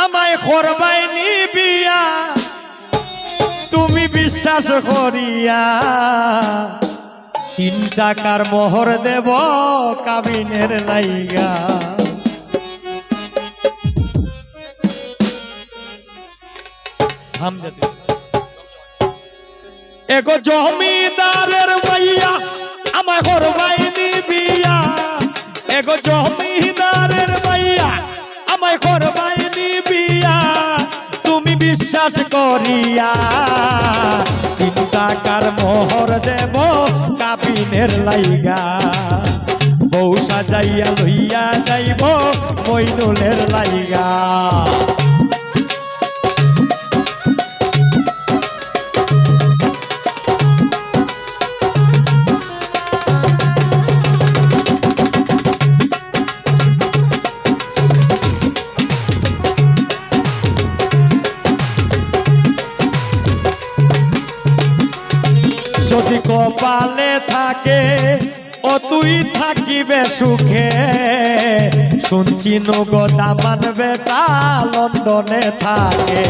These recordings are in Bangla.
আমায় করবাইনি বিয়া তুমি বিশ্বাস করিয়া 3 টাকার মোহর দেব কাবিনের লাইগা এগো জমিদারের মাইয়া আমায় করবাইনি বিয়া এগো জমিদারের মাইয়া আমায় করবাইনি বিয়া তুমি বিশ্বাস করিয়া 3 টাকার মোহর দেব কাবিনের লাইগা বউ সাজাইয়া লইয়া যাইব মইনুলের লাইগা যদি কপালে থাকে ও তুই থাকিবে সুখে শুনছি নগদামান বেটা লন্ডনে থাকে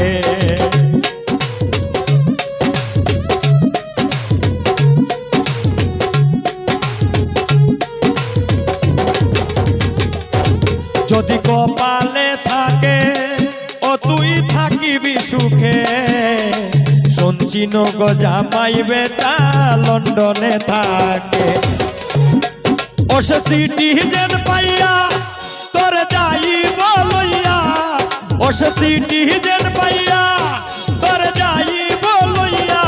যদি কপালে থাকে ও তুই থাকিবি সুখে শুনছি নগো জামাই বেটা লন্ডনে থাকে ও সে সিটিজেন পাইয়া তোর যাইব লইয়া ও সে সিটিজেন পাইয়া তোর যাইব লইয়া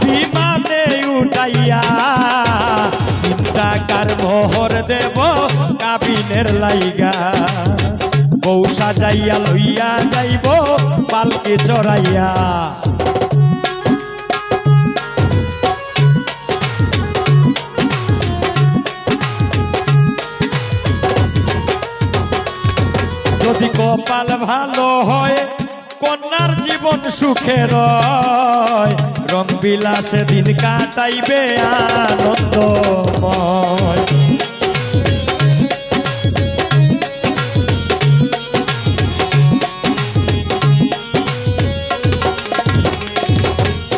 বিমানে উঠাইয়া 3 টাকার মোহর দেব কাবিনের লাইগা বউ সাজাইয়া লইয়া যাইব পালকি চড়াইয়া যদি কপাল ভালো হয় কন্যার জীবন সুখের রং বিলাসে দিন কাটাইবে আনন্দময়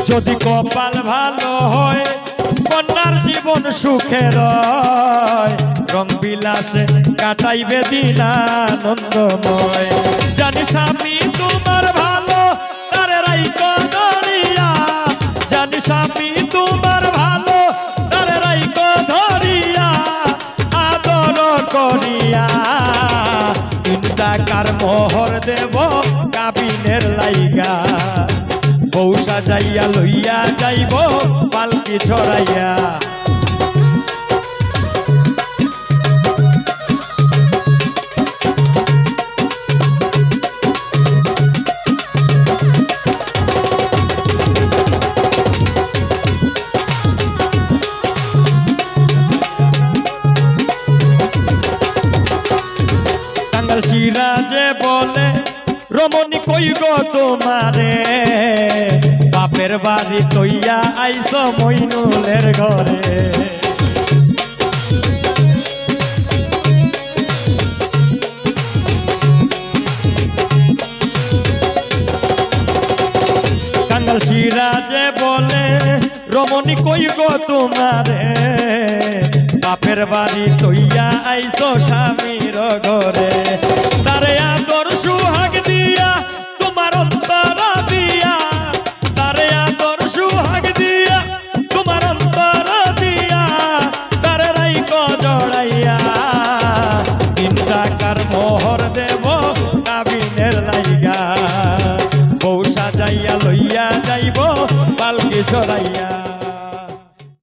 যদি কপাল ভালো হয় কন্যার জীবন সুখের রং বিলাসে কাটাইবে দিন আনন্দময় জানি স্বামী তোমার ভালো তার রাইকো ধরিয়া জানি স্বামী তোমার ভালো তার রাইকো ধরিয়া আদর করিয়া 3 টাকার মোহর দেব কাবিনের লাইগা বউ সাজাইয়া লইয়া যাইব পালকি ছড়াইয়া টাঙ্গাইল সিরাজে বলে রমণী কই গো তোমারে বাপের বাড়ি তৈয়া আইস মইনুলের ঘরে টাঙ্গাইল সিরাজে বলে রমণী কই গো তোমারে বাপের বাড়ি তৈয়া আইস স্বামীর ঘরে তারে আদর সুহাগ দিয়া তোমার অন্তর দিয়া তারে আদর সুহাগ দিয়া তোমার অন্তর দিয়া তারে রাইকো জড়াইয়া 3 টাকার মোহর দেব কাবিনের লাইগা বউ সাজাইয়া লইয়া যাইব পালকি ছড়াইয়া